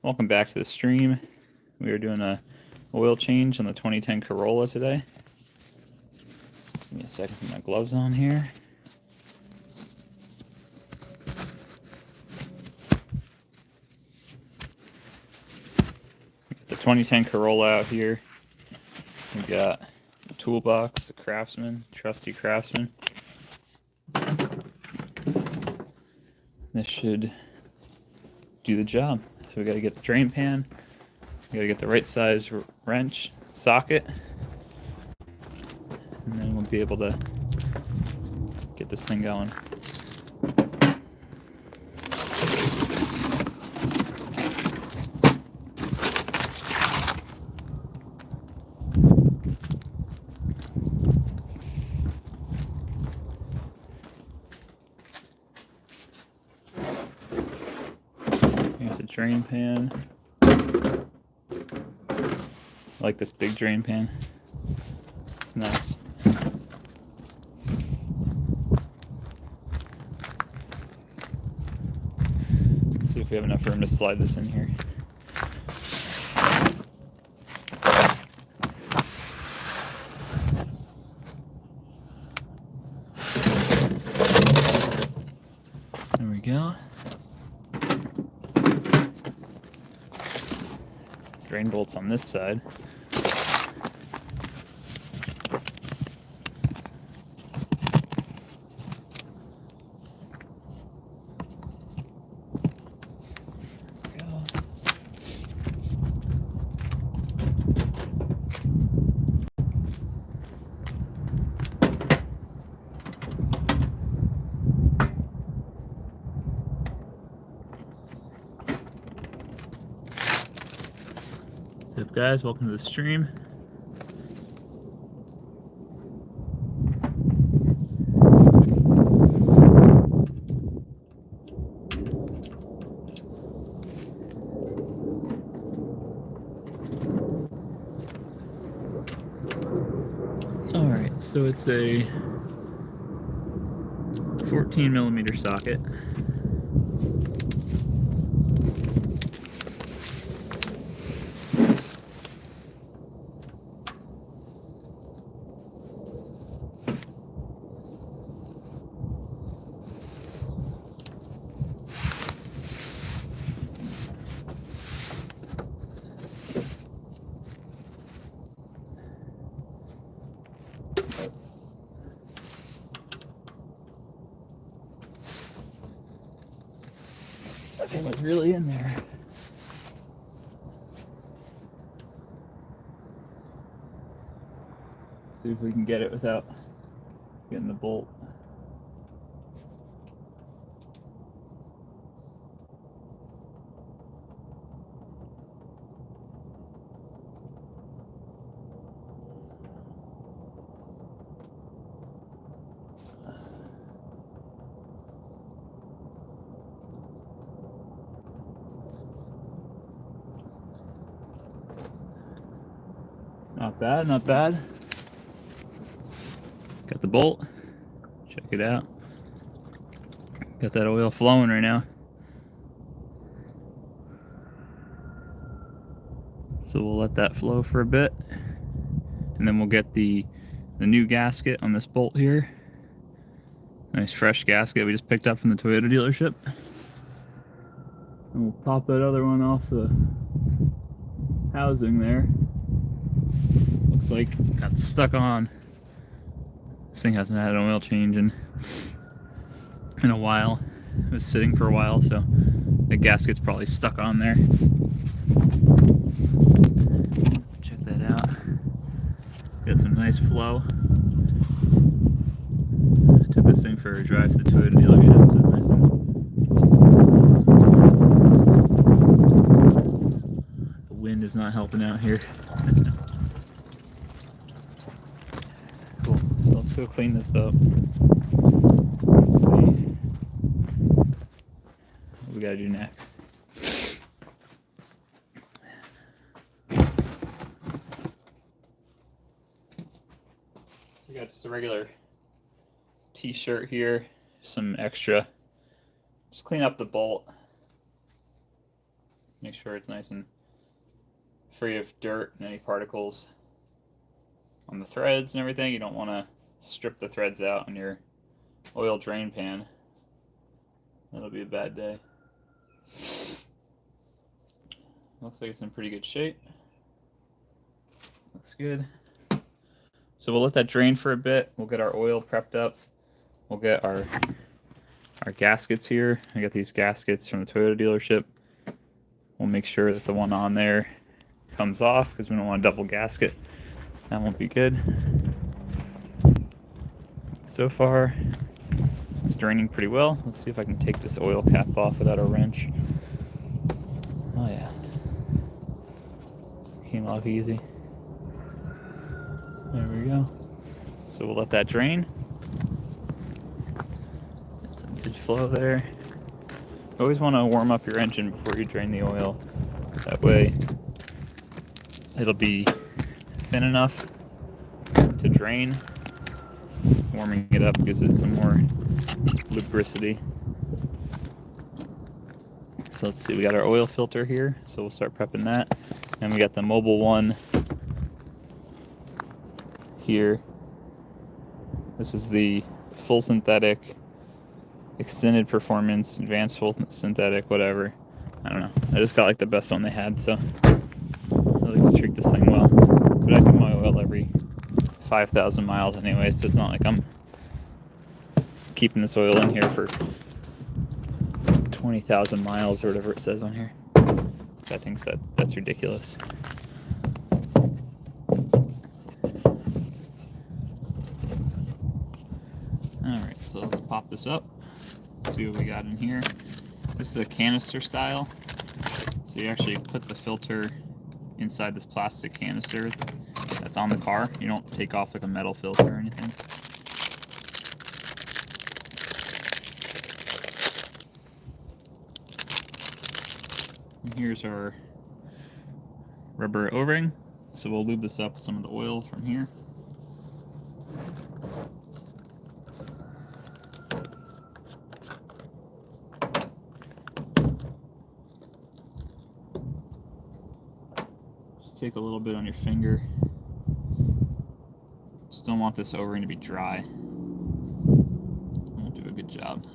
Welcome back to the stream. We are doing a oil change on the 2010 Corolla today. Just give me a second to put my gloves on here. The 2010 Corolla out here. We've got a toolbox, a Craftsman, trusty Craftsman. This should do the job. So we got to get the drain pan, we got to get the right size wrench socket, and then we'll be able to get this thing going. Here's a drain pan. I like this big drain pan. It's nice. Let's see if we have enough room to slide this in here. There we go. Drain bolts on this side. What's up, guys? Welcome to the stream. Alright, so it's a 14mm socket. That thing was really in there. See if we can get it without getting the bolt. Not bad, not bad. Got the bolt. Check it out. Got that oil flowing right now. So we'll let that flow for a bit. And then we'll get the new gasket on this bolt here. Nice fresh gasket we just picked up from the Toyota dealership. And we'll pop that other one off the housing there. Looks like it got stuck on. This thing hasn't had an oil change in a while. It was sitting for a while, so the gasket's probably stuck on there. Check that out. Got some nice flow. I took this thing for a drive to the Toyota dealership, so it's nice and the wind is not helping out here. Cool. So let's go clean this up. Let's see what we gotta do next. We got just a regular t-shirt here, some extra. Just clean up the bolt. Make sure it's nice and free of dirt and any particles on the threads and everything. You don't want to strip the threads out on your oil drain pan. That'll be a bad day. Looks like it's in pretty good shape. Looks good. So we'll let that drain for a bit. We'll get our oil prepped up. We'll get our gaskets here. I got these gaskets from the Toyota dealership. We'll make sure that the one on there comes off because we don't want a double gasket. That won't be good. So far, it's draining pretty well. Let's see if I can take this oil cap off without a wrench. Oh yeah. Came off easy. There we go. So we'll let that drain. Get some good flow there. You always want to warm up your engine before you drain the oil. That way it'll be thin enough to drain. Warming it up gives it some more lubricity. So let's see, we got our oil filter here, so we'll start prepping that. And we got the mobile one here. This is the full synthetic, extended performance, advanced full synthetic, whatever. I don't know. I just got like the best one they had, so I like to treat this thing well. But I do my oil every 5,000 miles anyway, so it's not like I'm keeping this oil in here for 20,000 miles or whatever it says on here. I think that's ridiculous. Alright, so let's pop this up. See what we got in here. This is a canister style. So you actually put the filter inside this plastic canister that's on the car. You don't take off like a metal filter or anything. And here's our rubber O-ring. So we'll lube this up with some of the oil from here. Just take a little bit on your finger. Just don't want this O-ring to be dry. It won't do a good job.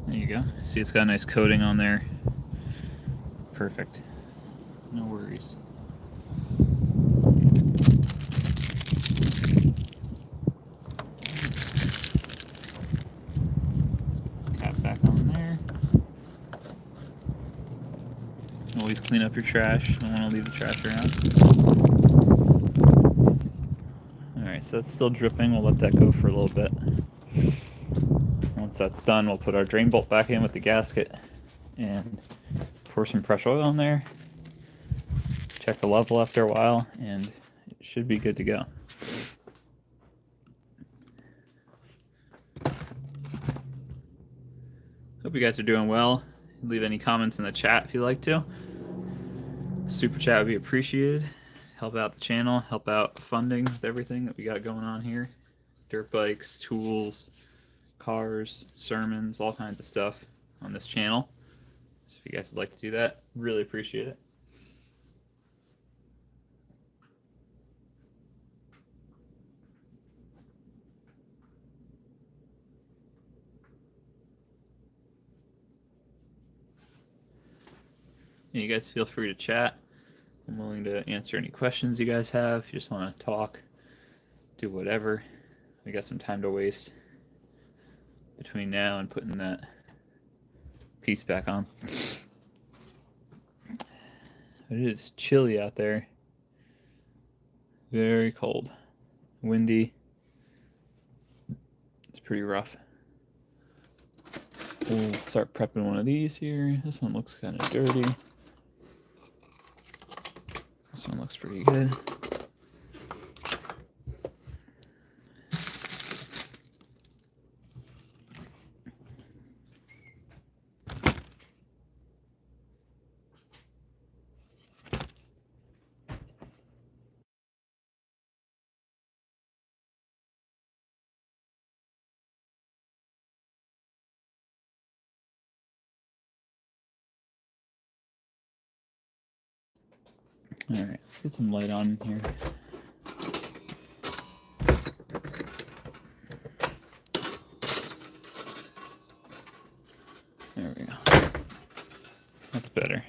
There you go. See, it's got a nice coating on there. Perfect. No worries. Let's cap back on there. Always clean up your trash. Don't want to leave the trash around. Alright, so it's still dripping. We'll let that go for a little bit. Once that's done, we'll put our drain bolt back in with the gasket and pour some fresh oil in there. Check the level after a while, and it should be good to go. Hope you guys are doing well. Leave any comments in the chat if you like to. Super chat would be appreciated. Help out the channel, help out funding with everything that we got going on here. Dirt bikes, tools, cars, sermons, all kinds of stuff on this channel. So if you guys would like to do that, really appreciate it. And you guys feel free to chat. I'm willing to answer any questions you guys have. If you just want to talk, do whatever. We got some time to waste between now and putting that piece back on. It is chilly out there. Very cold. Windy. It's pretty rough. We'll start prepping one of these here. This one looks kind of dirty. This one looks pretty good. Alright, let's get some light on here. There we go. That's better.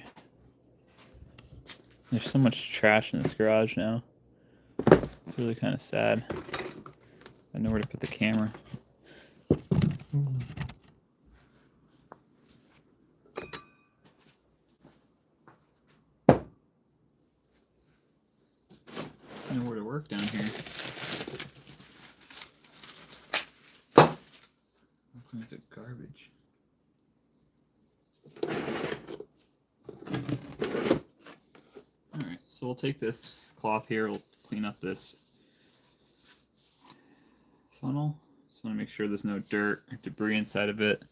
There's so much trash in this garage now. It's really kind of sad. I know where to put the camera. I know where to work down here. All kinds of garbage. Alright, so we'll take this cloth here, we'll clean up this funnel. Just want to make sure there's no dirt or debris inside of it.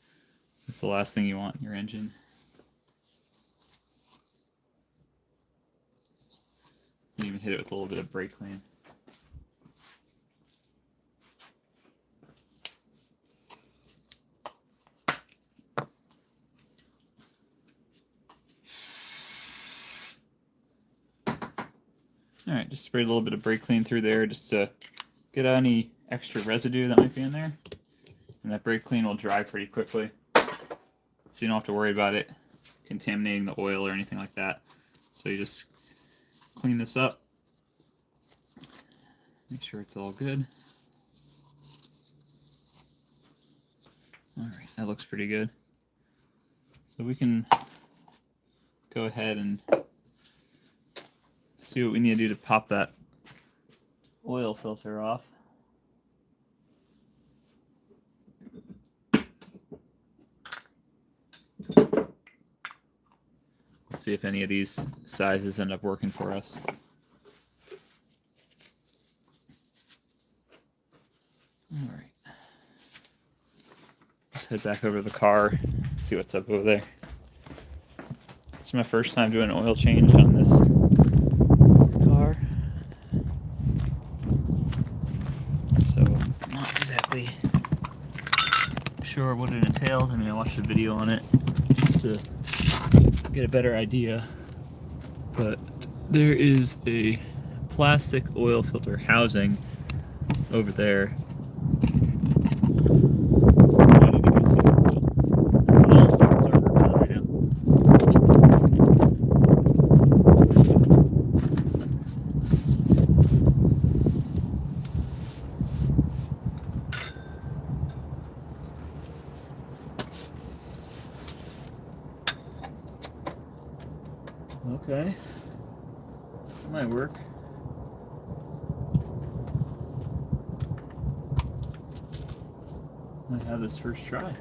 That's the last thing you want in your engine. You can even hit it with a little bit of brake clean. Alright, just spray a little bit of brake clean through there just to get out any extra residue that might be in there. And that brake clean will dry pretty quickly, so you don't have to worry about it contaminating the oil or anything like that. So you just clean this up, make sure it's all good. Alright, that looks pretty good. So we can go ahead and see what we need to do to pop that oil filter off. Let's see if any of these sizes end up working for us. Alright. Let's head back over to the car, see what's up over there. It's my first time doing an oil change on this car, so I'm not exactly sure what it entails. I mean, I watched a video on it just to get a better idea, but there is a plastic oil filter housing over there. Okay, that might work. Might have this first try.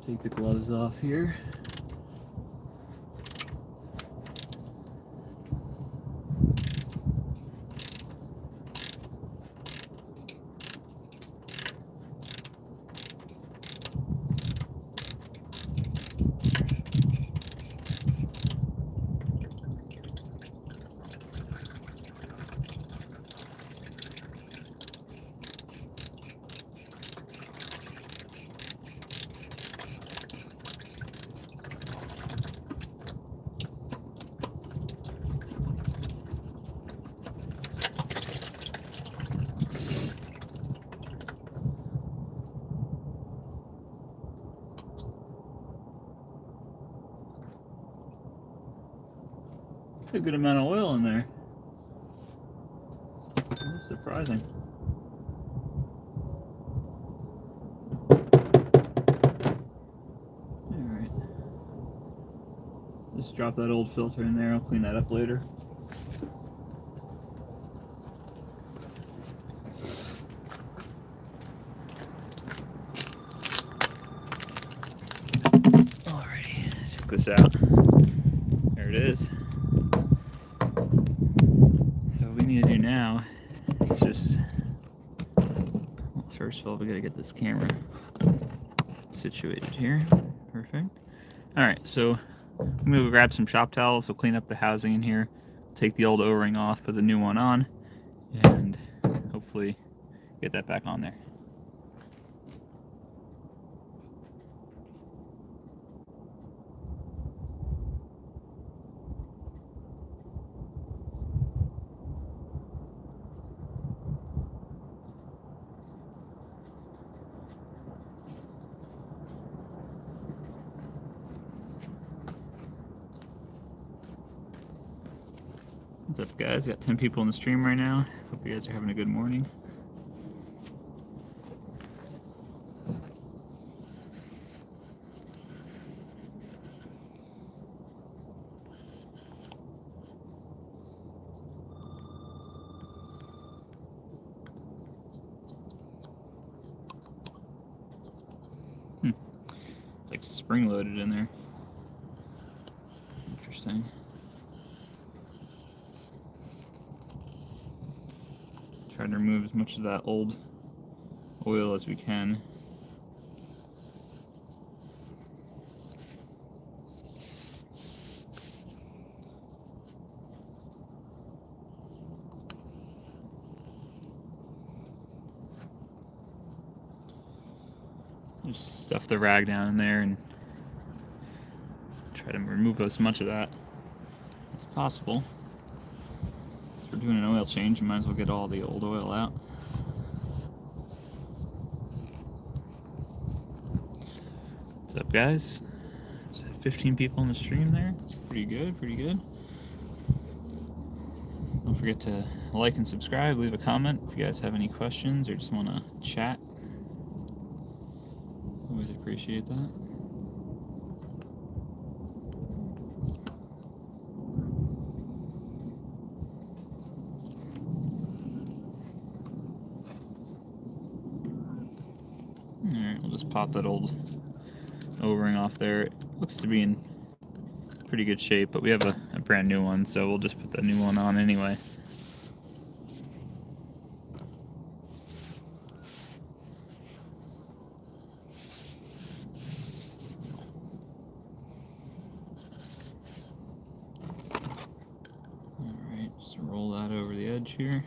Take the gloves off here. A good amount of oil in there. That's surprising. Alright. Just drop that old filter in there, I'll clean that up later. Alrighty, check this out. There it is. So what we need to do now is just, well, first of all, we gotta get this camera situated here. Perfect. Alright, so I'm gonna go grab some shop towels. We'll clean up the housing in here, take the old O-ring off, put the new one on, and hopefully get that back on there. What's up, guys? Got 10 people in the stream right now. Hope you guys are having a good morning. It's like spring-loaded in there. Interesting. Trying to remove as much of that old oil as we can. Just stuff the rag down in there and try to remove as much of that as possible. We're doing an oil change, you might as well get all the old oil out. What's up, guys? There's 15 people in the stream there. It's pretty good, pretty good. Don't forget to like and subscribe, leave a comment if you guys have any questions or just want to chat. Always appreciate that. Alright, we'll just pop that old O-ring off there. It looks to be in pretty good shape, but we have a brand new one, so we'll just put the new one on anyway. Alright, just roll that over the edge here.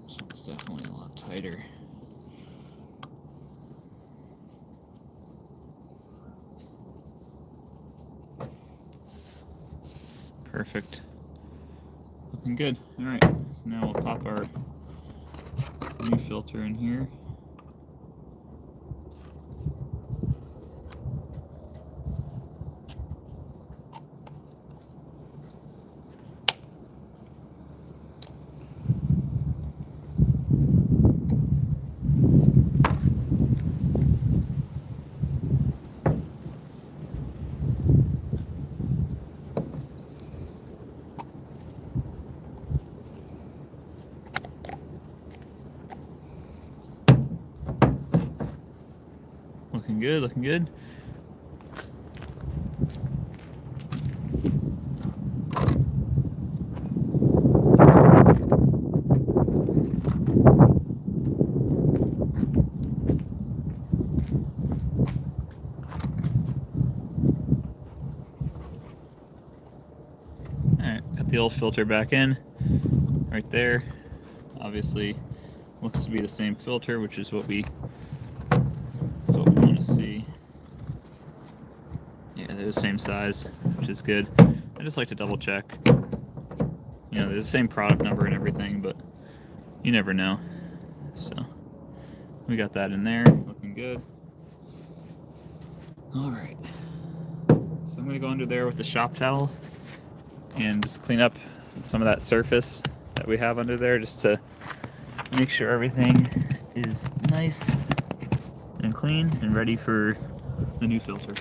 This one's definitely a lot tighter. Perfect. Looking good. Alright, so now we'll pop our new filter in here. Looking good, looking good. Alright, got the old filter back in, right there. Obviously, looks to be the same filter, which is what we want to see. Yeah, they're the same size, which is good. I just like to double check. You know, they're the same product number and everything, but you never know. So we got that in there, looking good. All right. I'm gonna go under there with the shop towel and just clean up some of that surface that we have under there, just to make sure everything is nice and clean and ready for the new filter.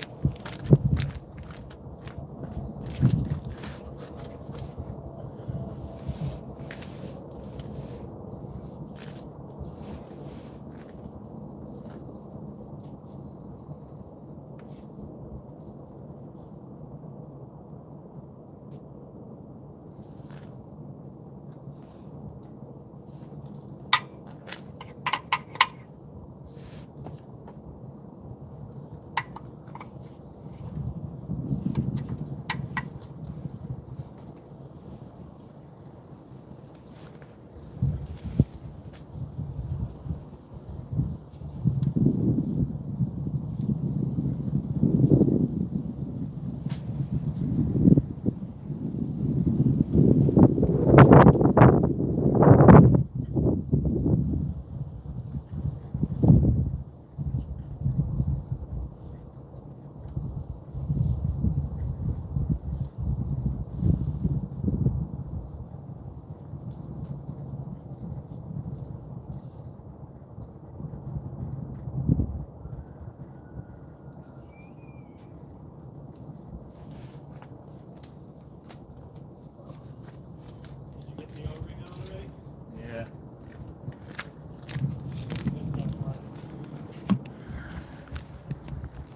Yeah.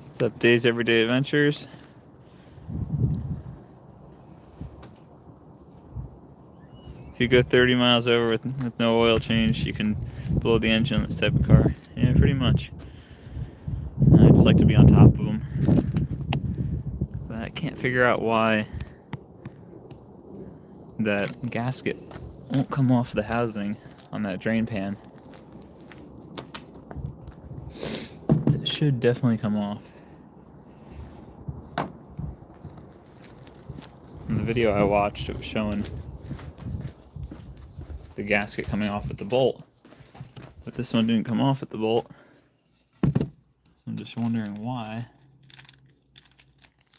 What's up, Dave's Everyday Adventures? If you go 30 miles over with no oil change, you can blow the engine on this type of car. Yeah, pretty much. I just like to be on top of them. But I can't figure out why that gasket won't come off the housing on that drain pan. It should definitely come off. In the video I watched, it was showing the gasket coming off at the bolt, but this one didn't come off at the bolt. So I'm just wondering why.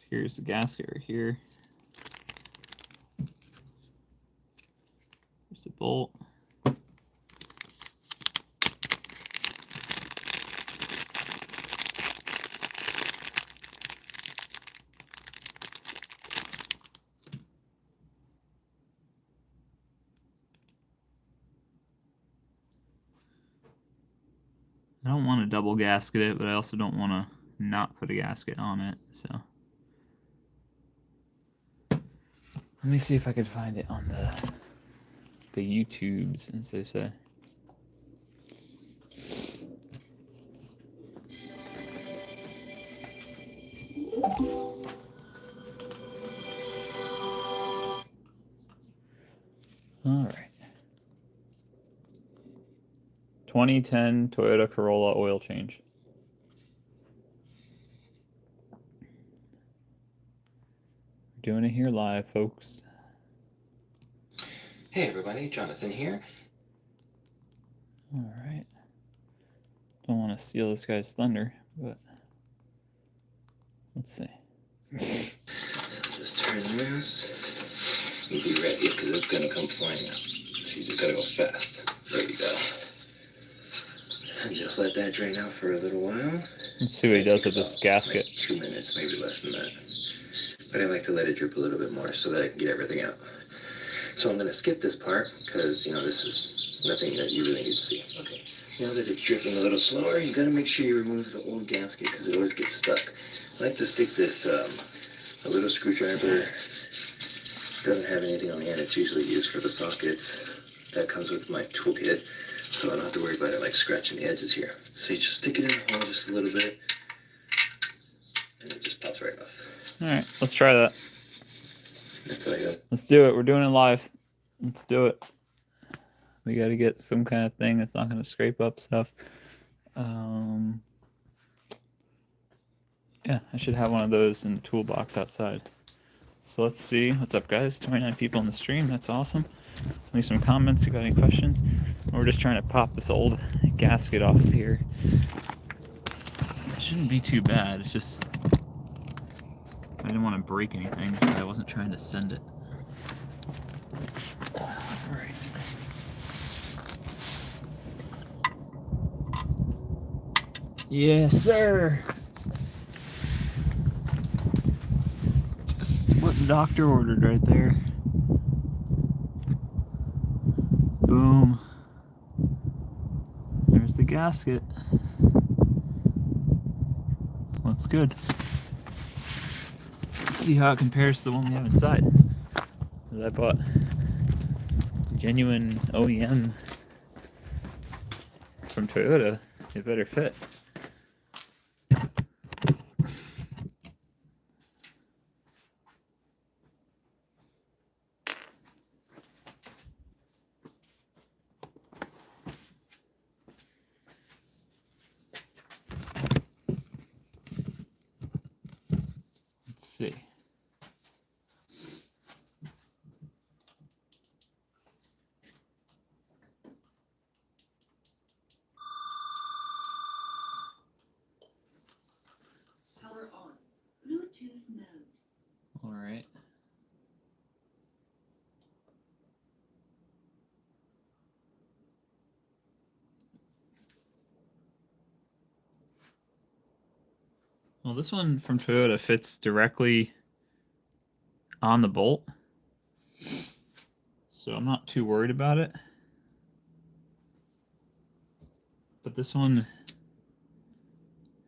Here's the gasket right here. Here's the bolt. I don't want to double gasket it, but I also don't want to not put a gasket on it, so. Let me see if I can find it on the YouTubes, as they say. All right. 2010 Toyota Corolla oil change. We're doing it here live, folks. Hey everybody, Jonathan here. All right. Don't want to steal this guy's thunder, but let's see. So just turn this. You'll be ready because it's going to come flying out. So you just got to go fast. There you go. And just let that drain out for a little while. Let's see what he does with this gasket. Like 2 minutes, maybe less than that. But I like to let it drip a little bit more so that I can get everything out. So I'm going to skip this part because, you know, this is nothing that you really need to see. Okay. Now that it's dripping a little slower, you got to make sure you remove the old gasket because it always gets stuck. I like to stick this, a little screwdriver. Doesn't have anything on the end. It's usually used for the sockets. That comes with my toolkit. So I don't have to worry about it like scratching the edges here. So you just stick it in the hole just a little bit. And it just pops right off. Alright, let's try that. That's all I got. Let's do it. We're doing it live. Let's do it. We got to get some kind of thing that's not going to scrape up stuff. Yeah, I should have one of those in the toolbox outside. So let's see. What's up, guys? 29 people on the stream. That's awesome. Leave some comments if you got any questions. We're just trying to pop this old gasket off of here. It shouldn't be too bad. It's just I didn't want to break anything, so I wasn't trying to send it. Alright. Yes, sir! Just what the doctor ordered right there. Boom. There's the gasket. Looks good. Let's see how it compares to the one we have inside. I bought genuine OEM from Toyota. It better fit. Let's see. Power on. Bluetooth mode. All right. Well, this one from Toyota fits directly on the bolt, so I'm not too worried about it. But this one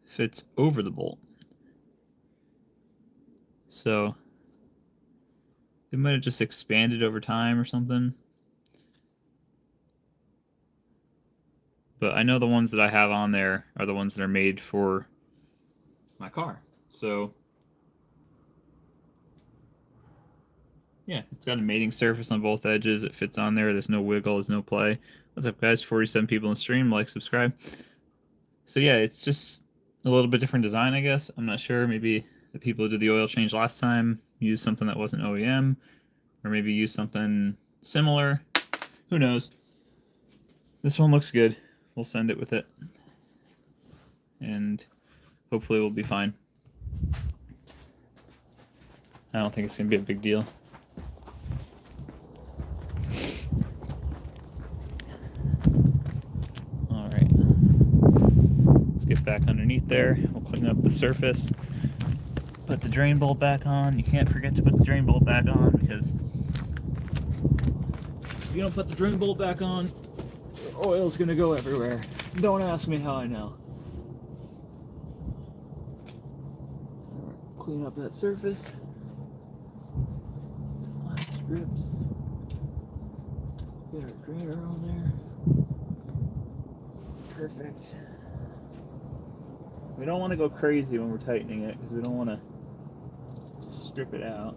fits over the bolt, so it might have just expanded over time or something. But I know the ones that I have on there are the ones that are made for my car. So yeah, it's got a mating surface on both edges. It fits on there. There's no wiggle. There's no play. What's up, guys? 47 people in the stream. Like, subscribe. So yeah, it's just a little bit different design, I guess. I'm not sure. Maybe the people who did the oil change last time used something that wasn't OEM, or maybe used something similar. Who knows? This one looks good. We'll send it with it, and hopefully we'll be fine. I don't think it's gonna be a big deal. All right, let's get back underneath there. We'll clean up the surface. Put the drain bolt back on. You can't forget to put the drain bolt back on, because if you don't put the drain bolt back on, your oil's gonna go everywhere. Don't ask me how I know. Clean up that surface. Black strips. Get our drainer on there. Perfect. We don't want to go crazy when we're tightening it, because we don't want to strip it out.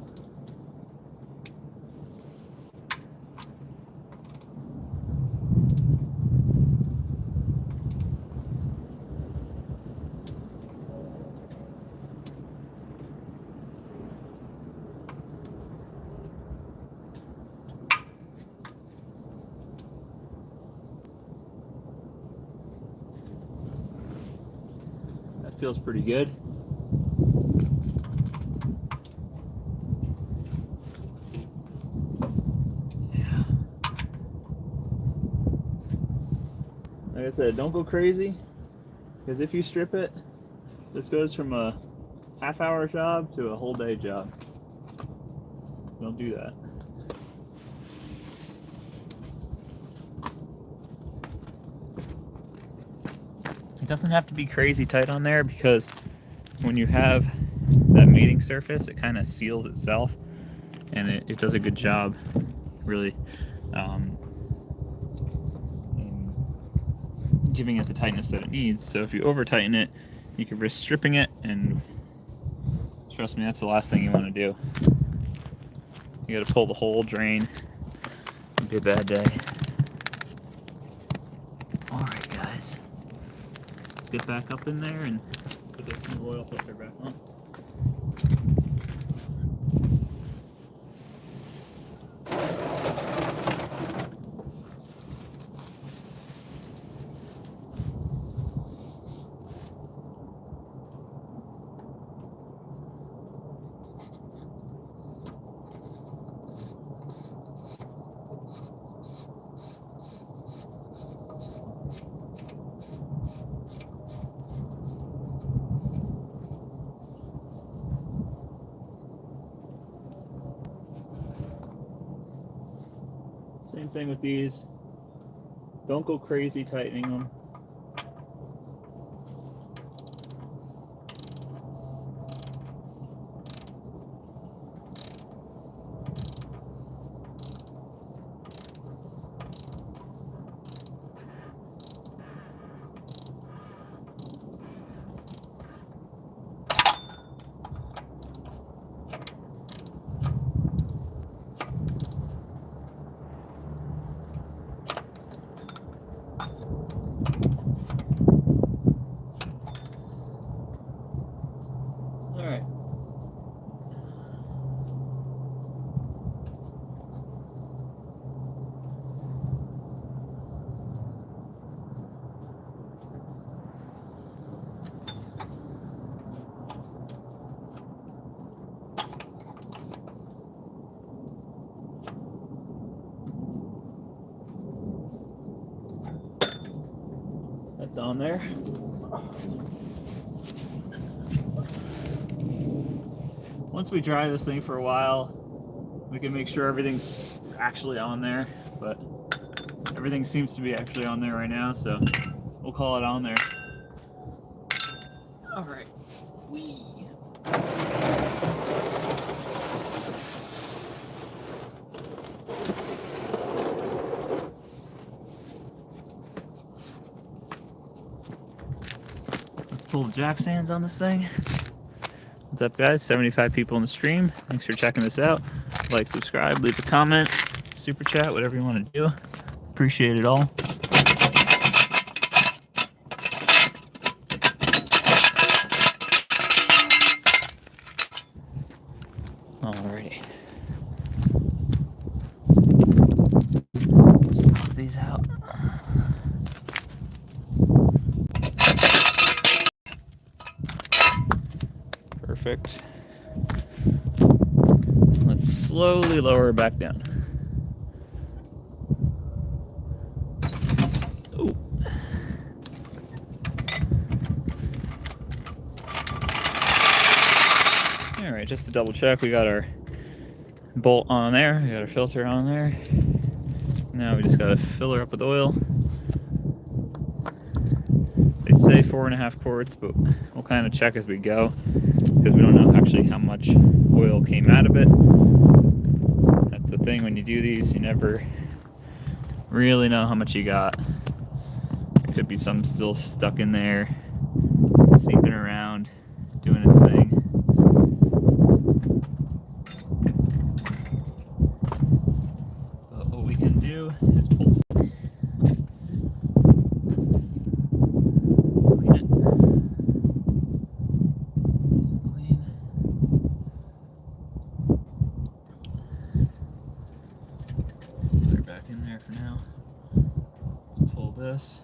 That feels pretty good. Like I said, don't go crazy, because if you strip it, this goes from a half-hour job to a whole day job. Don't do that. It doesn't have to be crazy tight on there, because when you have that mating surface, it kind of seals itself, and it does a good job, really, in giving it the tightness that it needs. So if you over tighten it, you could risk stripping it, and trust me, that's the last thing you want to do. You got to pull the whole drain. It'd be a bad day. All right, guys. Let's get back up in there and put this new oil filter back on. Same thing with these. Don't go crazy tightening them. Alright. That's on there. Once we dry this thing for a while, we can make sure everything's actually on there, but everything seems to be actually on there right now, so we'll call it on there. All right. Let's pull the jack stands on this thing. What's up, guys? 75 people in the stream. Thanks for checking this out. Like, subscribe, leave a comment, super chat, whatever you want to do. Appreciate it all. Alrighty. Just pop these out. Perfect. Let's slowly lower her back down. Ooh. All right, just to double check, we got our bolt on there, we got our filter on there. Now we just gotta fill her up with oil. They say 4.5 quarts, but we'll kind of check as we go, because we don't know actually how much oil came out of it. That's the thing, when you do these, you never really know how much you got. There could be some still stuck in there, seeping around, doing its thing. But what we can do is pull clean it. Nice and clean. Put her back in there for now. Let's pull this.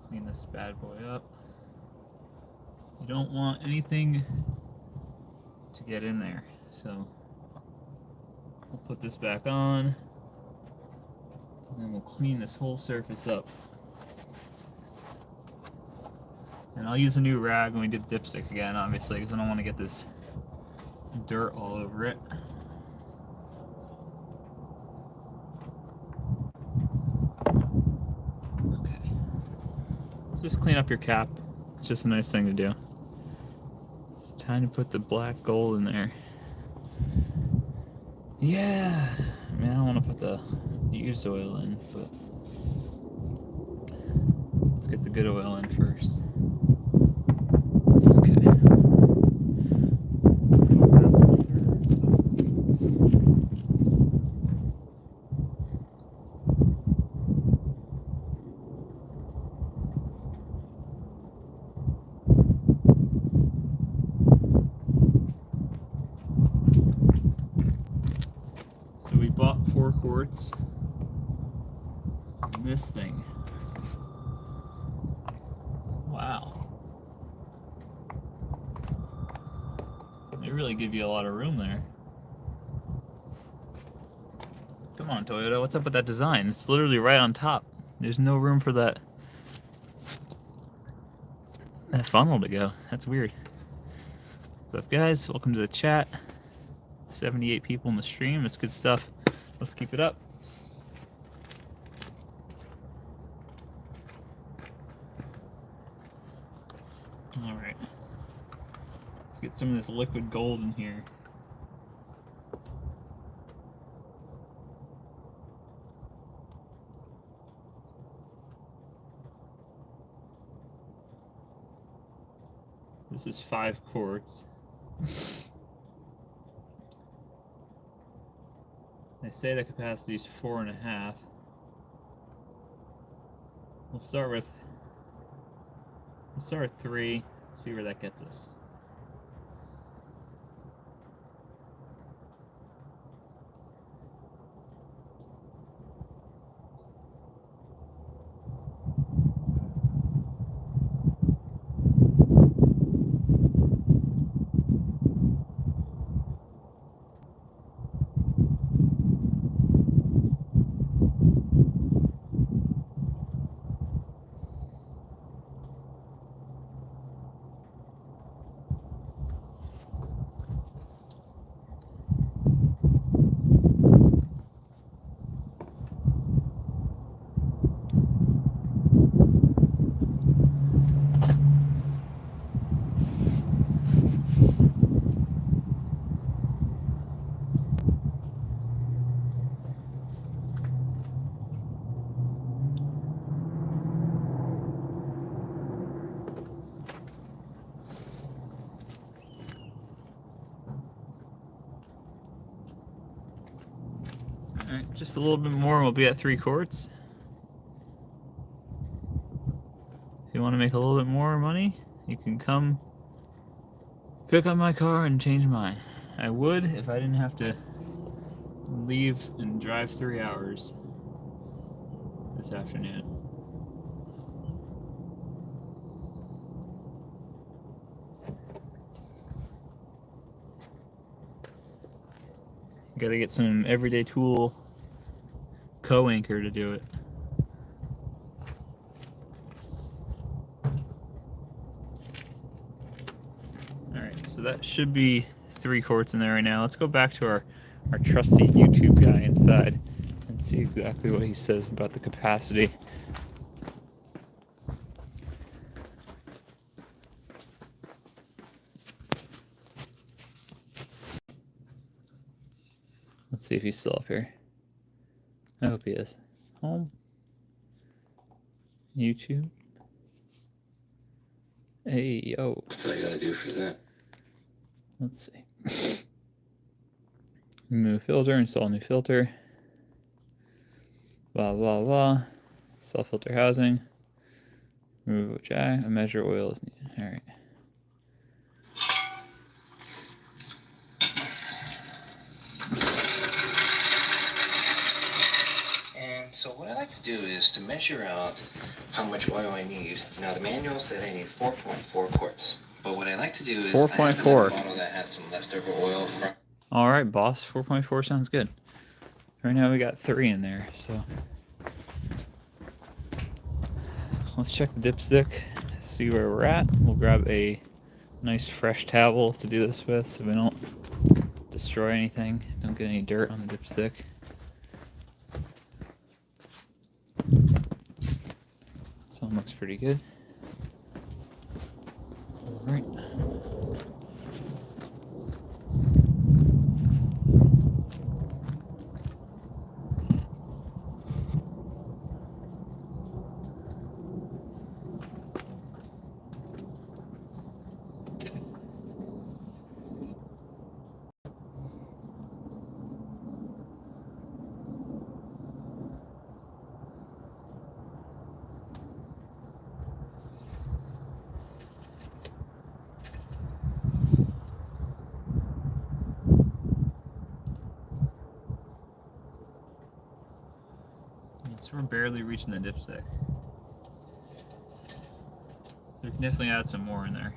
Clean this bad boy up. You don't want anything to get in there, so we'll put this back on, and then we'll clean this whole surface up. And I'll use a new rag when we did dipstick again, obviously, because I don't want to get this dirt all over it. Okay. Just clean up your cap. It's just a nice thing to do. Time to put the black gold in there. Yeah! I mean, I don't want to put the used oil in, but let's get the good oil in first. Okay. So we bought 4 quarts in this thing. Wow. They really give you a lot of room there. Come on, Toyota, what's up with that design? It's literally right on top. There's no room for that funnel to go. That's weird. What's up, guys? Welcome to the chat. 78 people in the stream. That's good stuff. Let's keep it up. some of this liquid gold in here. This is 5 quarts. They say the capacity is 4.5. We'll start with 3. See where that gets us. Alright, just a little bit more and we'll be at 3 quarts. If you want to make a little bit more money, you can come pick up my car and change mine. I would if I didn't have to leave and drive 3 hours this afternoon. Gotta get some everyday tool co-anchor to do it. Alright, so that should be 3 quarts in there right now. Let's go back to our trusty YouTube guy inside and see exactly what he says about the capacity. Let's see if he's still up here. I hope he is. Home. YouTube. Hey, yo. That's all you gotta do for that. Let's see. Remove filter, install new filter. Blah, blah, blah. Install filter housing. Remove jack. A measure oil is needed. Alright. So what I like to do is to measure out how much oil I need. Now the manual said I need 4.4 quarts. But what I like to do is 4.4. I have a bottle that has some leftover oil from... Alright, boss. 4.4 sounds good. Right now we got 3 in there, so... Let's check the dipstick, see where we're at. We'll grab a nice fresh towel to do this with so we don't destroy anything, don't get any dirt on the dipstick. This one looks pretty good. Alright. So we're barely reaching the dipstick. So we can definitely add some more in there.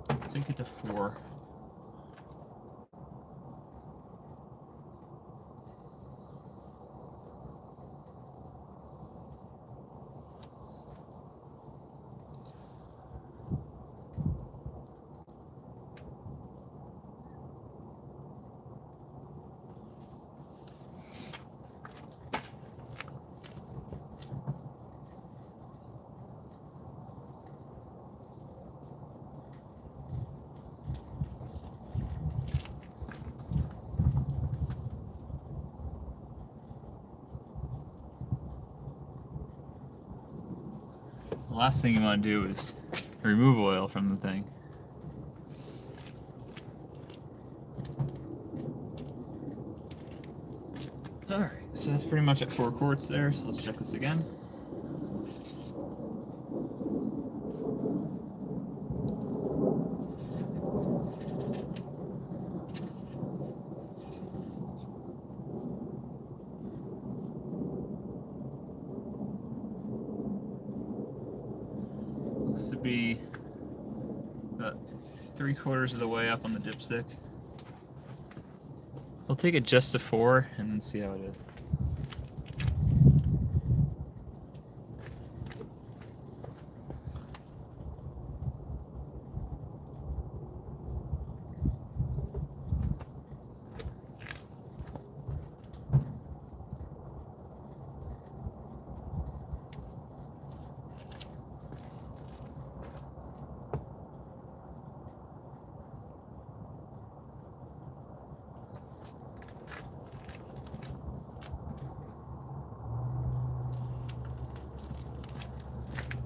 Let's take it to 4. The last thing you want to do is remove oil from the thing. Alright, so that's pretty much at 4 quarts there, so let's check this again. Looks to be about 3/4 of the way up on the dipstick. We'll take it just to 4 and then see how it is.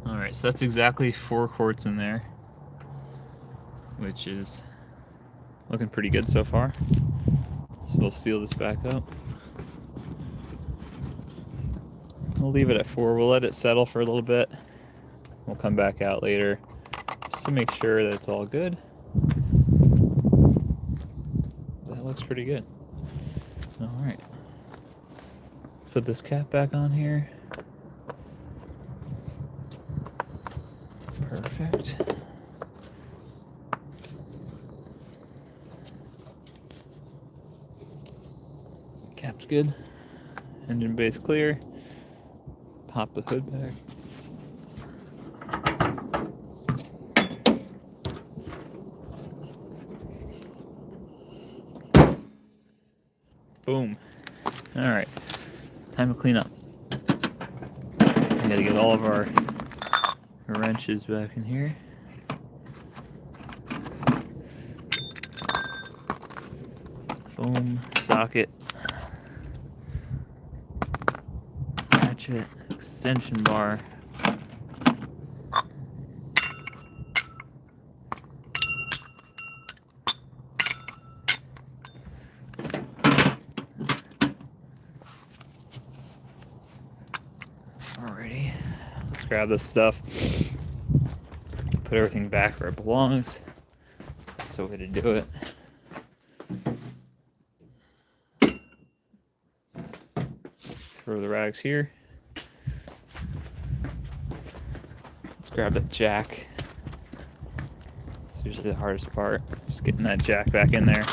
Alright, so that's exactly 4 quarts in there, which is looking pretty good so far. So we'll seal this back up. We'll leave it at 4. We'll let it settle for a little bit. We'll come back out later just to make sure that it's all good. That looks pretty good. Alright. Let's put this cap back on here. Perfect. Cap's good. Engine bay's clear. Pop the hood back. Boom. Alright. Time to clean up. We gotta get all of our wrenches back in here. Boom, socket, ratchet, extension bar. Alrighty, let's grab this stuff. Put everything back where it belongs. That's the way to do it. Throw the rags here. Let's grab the jack. It's usually the hardest part, just getting that jack back in there.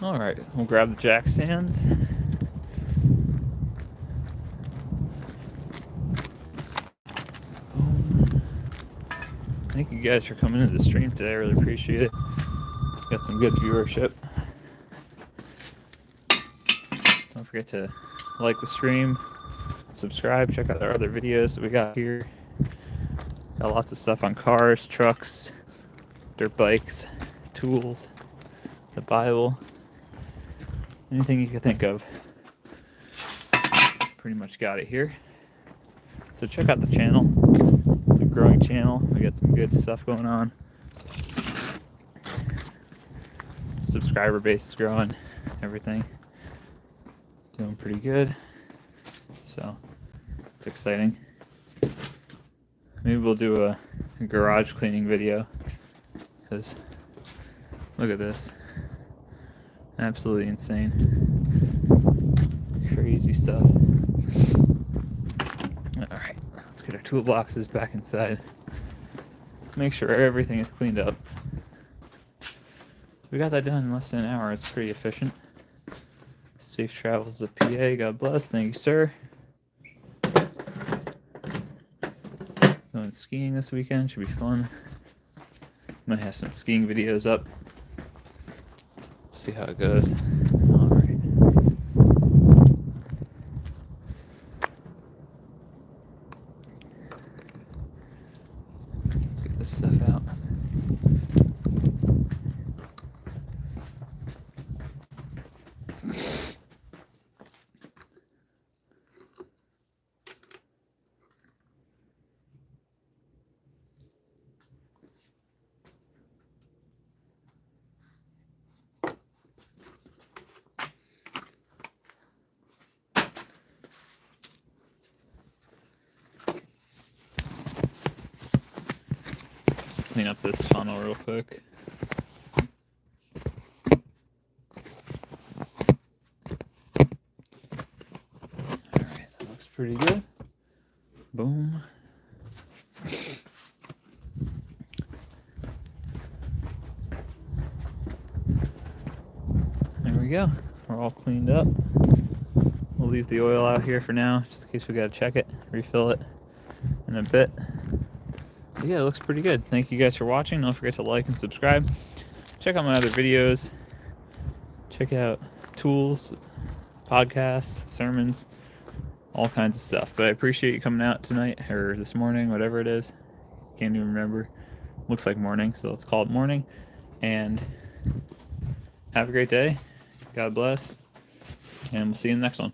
Alright, we'll grab the jack stands. Boom. Thank you guys for coming into the stream today. I really appreciate it. Got some good viewership. Don't forget to like the stream, subscribe, check out our other videos that we got here. Got lots of stuff on cars, trucks, dirt bikes, tools, the Bible. Anything you can think of. Pretty much got it here. So check out the channel. It's a growing channel. We got some good stuff going on. Subscriber base is growing. Everything. Doing pretty good. So it's exciting. Maybe we'll do a garage cleaning video. Because look at this. Absolutely insane. Crazy stuff. Alright, let's get our toolboxes back inside. Make sure everything is cleaned up. We got that done in less than an hour. It's pretty efficient. Safe travels to PA. God bless. Thank you, sir. going skiing this weekend. Should be fun. Might have some skiing videos up. See how it goes. All right. Let's get this stuff out. Clean up this funnel real quick. Alright, that looks pretty good. Boom. There we go. We're all cleaned up. We'll leave the oil out here for now, just in case we gotta check it, refill it in a bit. But yeah, it looks pretty good. Thank you guys for watching. Don't forget to like and subscribe. Check out my other videos. Check out tools, podcasts, sermons, all kinds of stuff. But I appreciate you coming out tonight or this morning, whatever it is. Can't even remember. Looks like morning, so let's call it morning. And have a great day. God bless. And we'll see you in the next one.